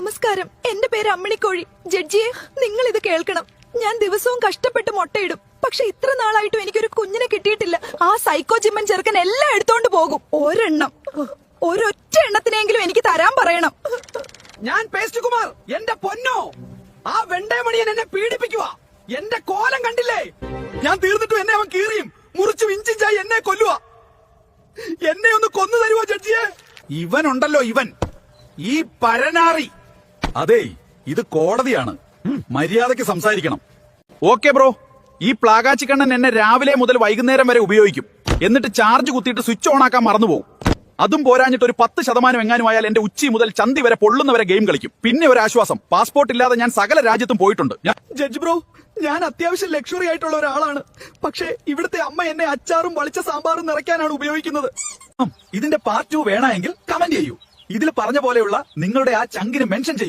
നമസ്കാരം, എന്റെ പേര് അമ്മിണിക്കോഴി. ജഡ്ജിയെ, നിങ്ങൾ ഇത് കേൾക്കണം. ഞാൻ ദിവസവും കഷ്ടപ്പെട്ട് മുട്ടയിടും. പക്ഷെ ഇത്ര നാളായിട്ടും എനിക്കൊരു കുഞ്ഞിനെ കിട്ടിയിട്ടില്ല. ആ സൈക്കോ ജിമ്മൻ ചെറുക്കൻ എല്ലാം എടുത്തോണ്ട് പോകും. ഒരെണ്ണം, ഒരൊറ്റ എണ്ണത്തിനെങ്കിലും എനിക്ക് തരാൻ പറയണം. ഞാൻ പേസ്റ്റ് കുമാർ, എന്റെ പൊന്നോ, ആ വെണ്ടയമണിയൻ എന്നെ പീഡിപ്പിക്കുക. എന്റെ കോലം കണ്ടില്ലേ? ഞാൻ തീർന്നിട്ടും എന്നെ അവൻ കീറിയും മുറിച്ചും ഇഞ്ചിഞ്ചായി എന്നെ കൊല്ലുക. എന്നെ ഒന്ന് കൊന്നു തരുവോ ജഡ്ജിയെ? ഇവനുണ്ടല്ലോ ഇവൻ, ഈ പരനാറി. അതെ, ഇത് കോടതിയാണ്, മര്യാദയ്ക്ക് സംസാരിക്കണം. ഓക്കെ ബ്രോ, ഈ പ്ലാകാച്ചിക്കണ്ണൻ എന്നെ രാവിലെ മുതൽ വൈകുന്നേരം വരെ ഉപയോഗിക്കും. എന്നിട്ട് ചാർജ് കുത്തിയിട്ട് സ്വിച്ച് ഓൺ ആക്കാൻ മറന്നുപോകും. അതും പോരാഞ്ഞിട്ട് ഒരു 10% എങ്ങാനും ആയാൽ എന്റെ ഉച്ചി മുതൽ ചന്തി വരെ പൊള്ളുന്നവരെ ഗെയിം കളിക്കും. പിന്നെ ഒരു ആശ്വാസം, പാസ്പോർട്ട് ഇല്ലാതെ ഞാൻ സകല രാജ്യത്തും പോയിട്ടുണ്ട്. ജഡ്ജ് ബ്രോ, ഞാൻ അത്യാവശ്യം ലക്ഷറി ആയിട്ടുള്ള ഒരാളാണ്. പക്ഷേ ഇവിടുത്തെ അമ്മ എന്നെ അച്ചാറും വളിച്ച സാമ്പാറും നിറയ്ക്കാനാണ് ഉപയോഗിക്കുന്നത്. ഇതിന്റെ പാർട്ട് 2 വേണമെങ്കിൽ കമന്റ് ചെയ്യൂ. ഇതിൽ പറഞ്ഞ പോലെയുള്ള നിങ്ങളുടെ ആ ചങ്കിന് മെൻഷൻ ചെയ്യൂ.